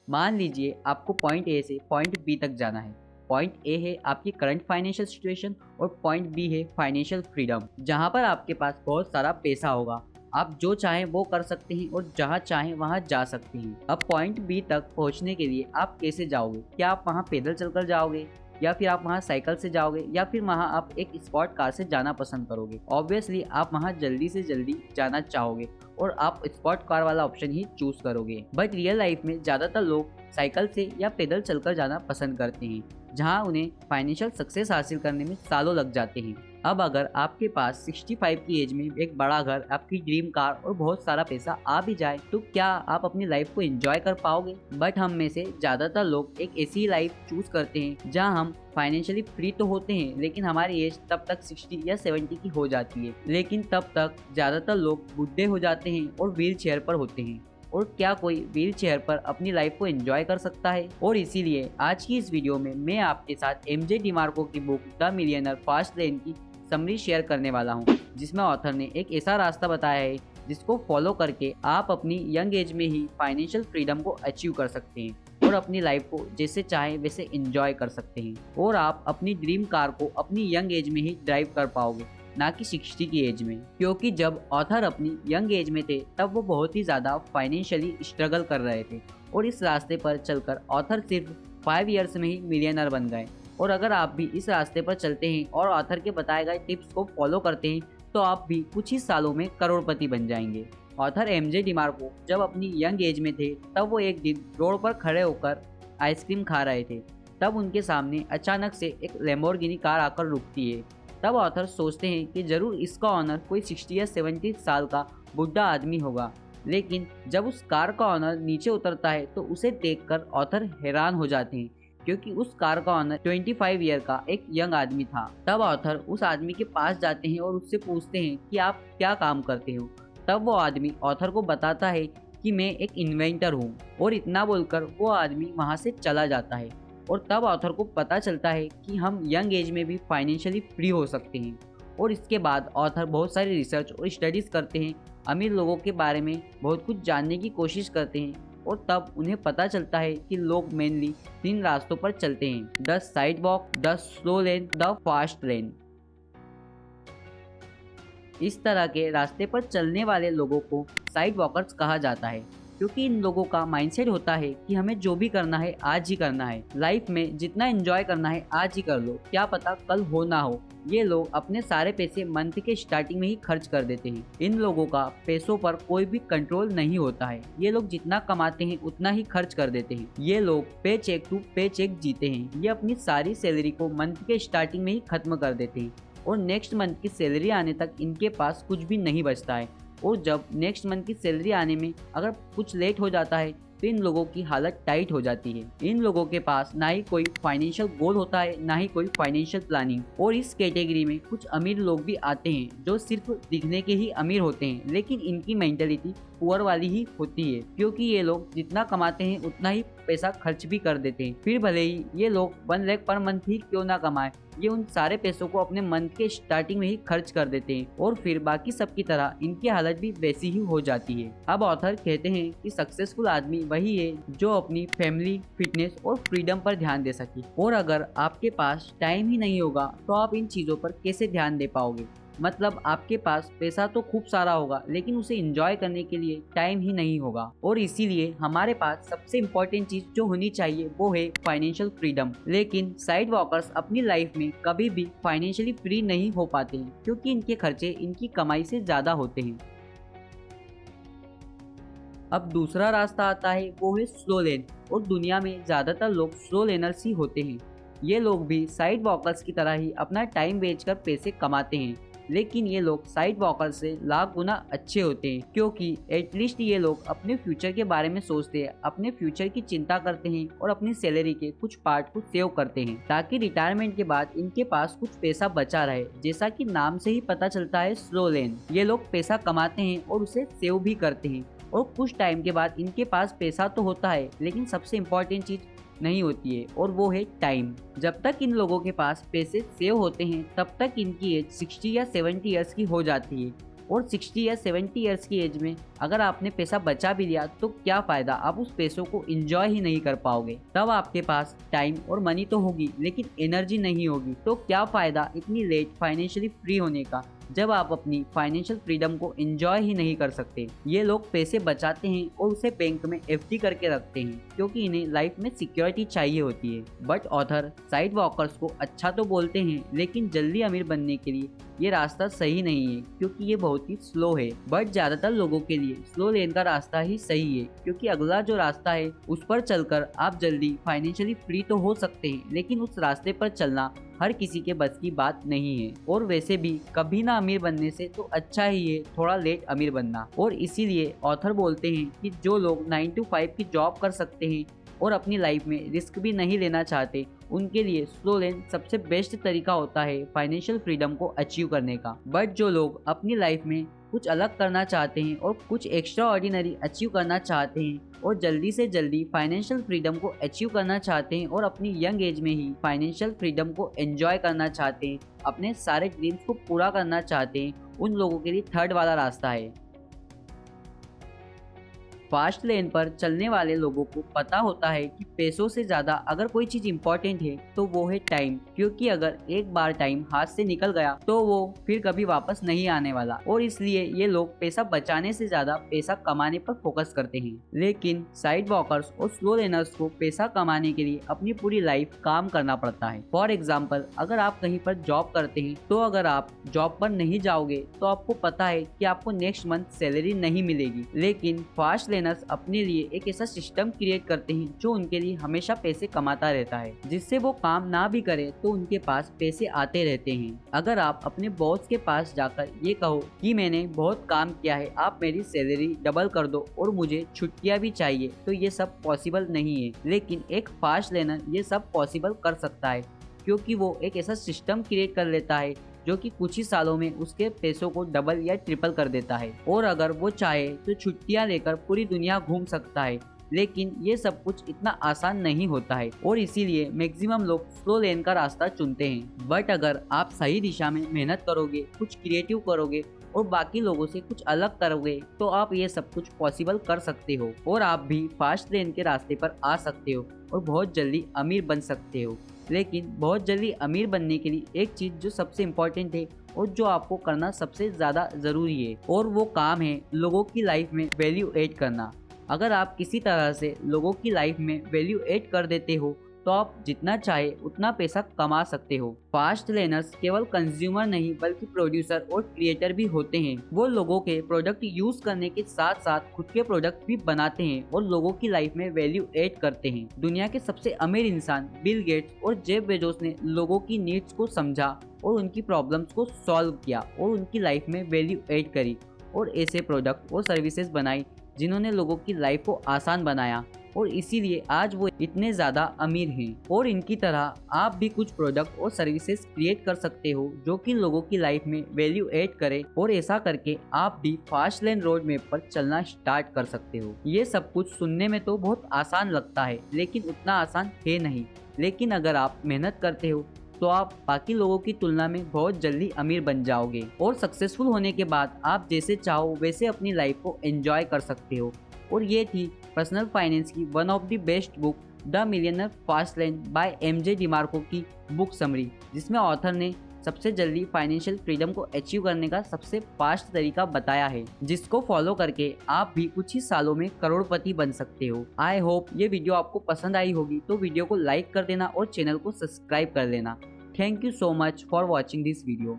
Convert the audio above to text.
मान लीजिए आपको पॉइंट ए से पॉइंट बी तक जाना है। पॉइंट ए है आपकी करंट फाइनेंशियल सिचुएशन और पॉइंट बी है फाइनेंशियल फ्रीडम, जहां पर आपके पास बहुत सारा पैसा होगा। आप जो चाहें वो कर सकते हैं और जहां चाहें वहां जा सकते हैं। अब पॉइंट बी तक पहुंचने के लिए आप कैसे जाओगे? क्या आप वहां पैदल चलकर जाओगे, या फिर आप वहां साइकिल से जाओगे, या फिर वहां आप एक स्पॉट कार से जाना पसंद करोगे? ऑब्वियसली आप वहां जल्दी से जल्दी जाना चाहोगे और आप स्पॉट कार वाला ऑप्शन ही चूज करोगे। बट रियल लाइफ में ज्यादातर लोग साइकिल से या पैदल चलकर जाना पसंद करते हैं, जहां उन्हें फाइनेंशियल सक्सेस हासिल करने में सालों लग जाते हैं। अब अगर आपके पास 65 की एज में एक बड़ा घर, आपकी ड्रीम कार और बहुत सारा पैसा आ भी जाए, तो क्या आप अपनी लाइफ को एंजॉय कर पाओगे? बट हम में से ज्यादातर लोग एक ऐसी लाइफ चूज करते हैं जहां हम फाइनेंशियली फ्री तो होते हैं, लेकिन हमारी एज तब तक 60 या 70 की हो जाती है। लेकिन तब तक ज्यादातर लोग बुढ़े हो जाते हैं और व्हील चेयर पर होते हैं। और क्या कोई व्हील चेयर पर अपनी लाइफ को एंजॉय कर सकता है? और इसीलिए आज की इस वीडियो में मैं आपके साथ एमजे डिमार्को की बुक द मिलियनर फास्ट लेन की समरी शेयर करने वाला हूँ, जिसमें ऑथर ने एक ऐसा रास्ता बताया है जिसको फॉलो करके आप अपनी यंग एज में ही फाइनेंशियल फ्रीडम को अचीव कर सकते हैं और अपनी लाइफ को जैसे चाहे वैसे एंजॉय कर सकते हैं। और आप अपनी ड्रीम कार को अपनी यंग एज में ही ड्राइव कर पाओगे, ना कि 60 की एज में। क्योंकि जब ऑथर अपनी यंग एज में थे तब वो बहुत ही ज्यादा फाइनेंशियली स्ट्रगल कर रहे थे, और इस रास्ते पर चलकर ऑथर सिर्फ 5 ईयर्स में ही मिलियनर बन गए। और अगर आप भी इस रास्ते पर चलते हैं और ऑथर के बताए गए टिप्स को फॉलो करते हैं तो आप भी कुछ ही सालों में करोड़पति बन जाएंगे। ऑथर एमजे डिमार्को जब अपनी यंग एज में थे तब वो एक दिन रोड पर खड़े होकर आइसक्रीम खा रहे थे। तब उनके सामने अचानक से एक लैम्बोर्गिनी कार आकर रुकती है। तब ऑथर सोचते हैं कि जरूर इसका ऑनर कोई 60 या 70 साल का बुढ़ा आदमी होगा। लेकिन जब उस कार का ऑनर नीचे उतरता है तो उसे देखकर ऑथर हैरान हो जाते हैं, क्योंकि उस कार का ऑनर 25 ईयर का एक यंग आदमी था। तब ऑथर उस आदमी के पास जाते हैं और उससे पूछते हैं कि आप क्या काम करते हो। तब वो आदमी ऑथर को बताता है कि मैं एक इन्वेंटर हूँ, और इतना बोलकर वो आदमी वहाँ से चला जाता है। और तब ऑथर को पता चलता है कि हम यंग एज में भी फाइनेंशियली फ्री हो सकते हैं। और इसके बाद ऑथर बहुत सारी रिसर्च और स्टडीज करते हैं, अमीर लोगों के बारे में बहुत कुछ जानने की कोशिश करते हैं। और तब उन्हें पता चलता है कि लोग मेनली 3 रास्तों पर चलते हैं: the side walk, the slow lane, the fast lane. इस तरह के रास्ते पर चलने वाले लोगों को साइड वॉकर्स कहा जाता है, क्योंकि इन लोगों का माइंडसेट होता है कि हमें जो भी करना है आज ही करना है, लाइफ में जितना एंजॉय करना है आज ही कर लो, क्या पता कल हो ना हो। ये लोग अपने सारे पैसे मंथ के स्टार्टिंग में ही खर्च कर देते हैं। इन लोगों का पैसों पर कोई भी कंट्रोल नहीं होता है। ये लोग जितना कमाते हैं उतना ही खर्च कर देते हैं। ये लोग पे चेक टू पे चेक जीते हैं। ये अपनी सारी सैलरी को मंथ के स्टार्टिंग में ही खत्म कर देते हैं, और नेक्स्ट मंथ की सैलरी आने तक इनके पास कुछ भी नहीं बचता है। और जब नेक्स्ट मंथ की सैलरी आने में अगर कुछ लेट हो जाता है तो इन लोगों की हालत टाइट हो जाती है। इन लोगों के पास ना ही कोई फाइनेंशियल गोल होता है, ना ही कोई फाइनेंशियल प्लानिंग। और इस कैटेगरी में कुछ अमीर लोग भी आते हैं जो सिर्फ दिखने के ही अमीर होते हैं, लेकिन इनकी मेंटेलिटी पुअर वाली ही होती है, क्योंकि ये लोग जितना कमाते हैं उतना ही पैसा खर्च भी कर देते हैं। फिर भले ही ये लोग 1 लाख पर मंथ ही क्यों ना कमाए, ये उन सारे पैसों को अपने मंथ के स्टार्टिंग में ही खर्च कर देते हैं, और फिर बाकी सब की तरह इनकी हालत भी वैसी ही हो जाती है। अब ऑथर कहते हैं कि सक्सेसफुल आदमी वही है जो अपनी फैमिली, फिटनेस और फ्रीडम पर ध्यान दे सके। और अगर आपके पास टाइम ही नहीं होगा तो आप इन चीजों पर कैसे ध्यान दे पाओगे? मतलब आपके पास पैसा तो खूब सारा होगा, लेकिन उसे एंजॉय करने के लिए टाइम ही नहीं होगा। और इसीलिए हमारे पास सबसे इम्पोर्टेंट चीज जो होनी चाहिए वो है फाइनेंशियल फ्रीडम। लेकिन साइड वॉकर्स अपनी लाइफ में कभी भी फाइनेंशियली फ्री नहीं हो पाते हैं, क्योंकि इनके खर्चे इनकी कमाई से ज्यादा होते हैं। अब दूसरा रास्ता आता है, वो है स्लो लेन। और दुनिया में ज्यादातर लोग स्लो लेनर्स ही होते हैं। ये लोग भी साइड वॉकर्स की तरह ही अपना टाइम बेचकर पैसे कमाते हैं, लेकिन ये लोग साइड वॉकर से लाख गुना अच्छे होते हैं, क्योंकि एटलीस्ट ये लोग अपने फ्यूचर के बारे में सोचते हैं, अपने फ्यूचर की चिंता करते हैं और अपनी सैलरी के कुछ पार्ट को सेव करते हैं, ताकि रिटायरमेंट के बाद इनके पास कुछ पैसा बचा रहे। जैसा कि नाम से ही पता चलता है, स्लो लेन। ये लोग पैसा कमाते हैं और उसे सेव भी करते हैं, और कुछ टाइम के बाद इनके पास पैसा तो होता है, लेकिन सबसे इम्पोर्टेंट चीज नहीं होती है, और वो है टाइम। जब तक इन लोगों के पास पैसे सेव होते हैं तब तक इनकी एज 60 या 70 ईयर्स की हो जाती है, और 60 या 70 ईयर्स की एज में अगर आपने पैसा बचा भी लिया तो क्या फायदा, आप उस पैसों को एंजॉय ही नहीं कर पाओगे। तब आपके पास टाइम और मनी तो होगी लेकिन एनर्जी नहीं होगी, तो क्या फायदा इतनी लेट फाइनेंशियली फ्री होने का जब आप अपनी फाइनेंशियल फ्रीडम को एंजॉय ही नहीं कर सकते। ये लोग पैसे बचाते हैं और उसे बैंक में एफडी करके रखते हैं क्योंकि इन्हें लाइफ में सिक्योरिटी चाहिए होती है। बट ऑथर साइड वॉकर्स को अच्छा तो बोलते हैं लेकिन जल्दी अमीर बनने के लिए ये रास्ता सही नहीं है क्योंकि ये बहुत ही स्लो है। बट ज्यादातर लोगों के लिए स्लो लेन का रास्ता ही सही है क्योंकि अगला जो रास्ता है उस पर चलकर आप जल्दी फाइनेंशियली फ्री तो हो सकते हैं, लेकिन उस रास्ते पर चलना हर किसी के बस की बात नहीं है। और वैसे भी कभी ना अमीर बनने से तो अच्छा ही है थोड़ा लेट अमीर बनना। और इसीलिए ऑथर बोलते हैं कि जो लोग 9 to 5 की जॉब कर सकते हैं और अपनी लाइफ में रिस्क भी नहीं लेना चाहते, उनके लिए स्लो लेन सबसे बेस्ट तरीका होता है फाइनेंशियल फ्रीडम को अचीव करने का। बट जो लोग अपनी लाइफ में कुछ अलग करना चाहते हैं और कुछ एक्स्ट्रा ऑर्डिनरी अचीव करना चाहते हैं और जल्दी से जल्दी फाइनेंशियल फ्रीडम को अचीव करना चाहते हैं और अपनी यंग एज में ही फाइनेंशियल फ्रीडम को एंजॉय करना चाहते हैं, अपने सारे ड्रीम्स को पूरा करना चाहते हैं, उन लोगों के लिए थर्ड वाला रास्ता है। फास्ट लेन पर चलने वाले लोगों को पता होता है कि पैसों से ज्यादा अगर कोई चीज इम्पोर्टेंट है तो वो है टाइम, क्योंकि अगर एक बार टाइम हाथ से निकल गया तो वो फिर कभी वापस नहीं आने वाला। और इसलिए ये लोग पैसा बचाने से ज्यादा पैसा कमाने पर फोकस करते हैं। लेकिन साइड वॉकर्स और स्लो लेनर्स को पैसा कमाने के लिए अपनी पूरी लाइफ काम करना पड़ता है। फॉर एग्जाम्पल, अगर आप कहीं पर जॉब करते हैं तो अगर आप जॉब पर नहीं जाओगे तो आपको पता है कि आपको नेक्स्ट मंथ सैलरी नहीं मिलेगी। लेकिन फास्ट लेनर्स अपने लिए एक ऐसा सिस्टम क्रिएट करते हैं जो उनके लिए हमेशा पैसे कमाता रहता है, जिससे वो काम ना भी करे तो उनके पास पैसे आते रहते हैं। अगर आप अपने बॉस के पास जाकर ये कहो कि मैंने बहुत काम किया है, आप मेरी सैलरी डबल कर दो और मुझे छुट्टियां भी चाहिए, तो ये सब पॉसिबल नहीं है। लेकिन एक फास्ट लेनर ये सब पॉसिबल कर सकता है क्योंकि वो एक ऐसा सिस्टम क्रिएट कर लेता है जो कि कुछ ही सालों में उसके पैसों को डबल या ट्रिपल कर देता है। और अगर वो चाहे तो छुट्टियां लेकर पूरी दुनिया घूम सकता है। लेकिन ये सब कुछ इतना आसान नहीं होता है और इसीलिए मैक्सिमम लोग स्लो लेन का रास्ता चुनते हैं। बट अगर आप सही दिशा में मेहनत करोगे, कुछ क्रिएटिव करोगे और बाकी लोगों से कुछ अलग करोगे तो आप ये सब कुछ पॉसिबल कर सकते हो और आप भी फास्ट लेन के रास्ते पर आ सकते हो और बहुत जल्दी अमीर बन सकते हो। लेकिन बहुत जल्दी अमीर बनने के लिए एक चीज़ जो सबसे इम्पोर्टेंट है और जो आपको करना सबसे ज़्यादा ज़रूरी है, और वो काम है लोगों की लाइफ में वैल्यू ऐड करना। अगर आप किसी तरह से लोगों की लाइफ में वैल्यू ऐड कर देते हो तो आप जितना चाहे उतना पैसा कमा सकते हो। फास्ट लेनर्स केवल कंज्यूमर नहीं बल्कि प्रोड्यूसर और क्रिएटर भी होते हैं। वो लोगों के प्रोडक्ट यूज करने के साथ साथ खुद के प्रोडक्ट भी बनाते हैं और लोगों की लाइफ में वैल्यू ऐड करते हैं। दुनिया के सबसे अमीर इंसान बिल गेट्स और जेफ बेजोस ने लोगों की नीड्स को समझा और उनकी प्रॉब्लम्स को सॉल्व किया और उनकी लाइफ में वैल्यू ऐड करी और ऐसे प्रोडक्ट और सर्विसेज बनाई जिन्होंने लोगों की लाइफ को आसान बनाया, और इसीलिए आज वो इतने ज़्यादा अमीर हैं। और इनकी तरह आप भी कुछ प्रोडक्ट और सर्विसेज क्रिएट कर सकते हो जो कि लोगों की लाइफ में वैल्यू ऐड करे, और ऐसा करके आप भी फास्ट लेन रोड मैप पर चलना स्टार्ट कर सकते हो। ये सब कुछ सुनने में तो बहुत आसान लगता है लेकिन उतना आसान है नहीं। लेकिन अगर आप मेहनत करते हो तो आप बाकी लोगों की तुलना में बहुत जल्दी अमीर बन जाओगे और सक्सेसफुल होने के बाद आप जैसे चाहो वैसे अपनी लाइफ को एंजॉय कर सकते हो। और ये थी पर्सनल फाइनेंस की one of the best book the millionaire fast lane by MJ DeMarco की बुक समरी, जिसमें ऑथर ने सबसे जल्दी फाइनेंशियल फ्रीडम को अचीव करने का सबसे फास्ट तरीका बताया है, जिसको फॉलो करके आप भी कुछ ही सालों में करोड़पति बन सकते हो। आई होप ये वीडियो आपको पसंद आई होगी, तो वीडियो को लाइक कर देना और चैनल को सब्सक्राइब कर लेना। Thank you so much for watching this video.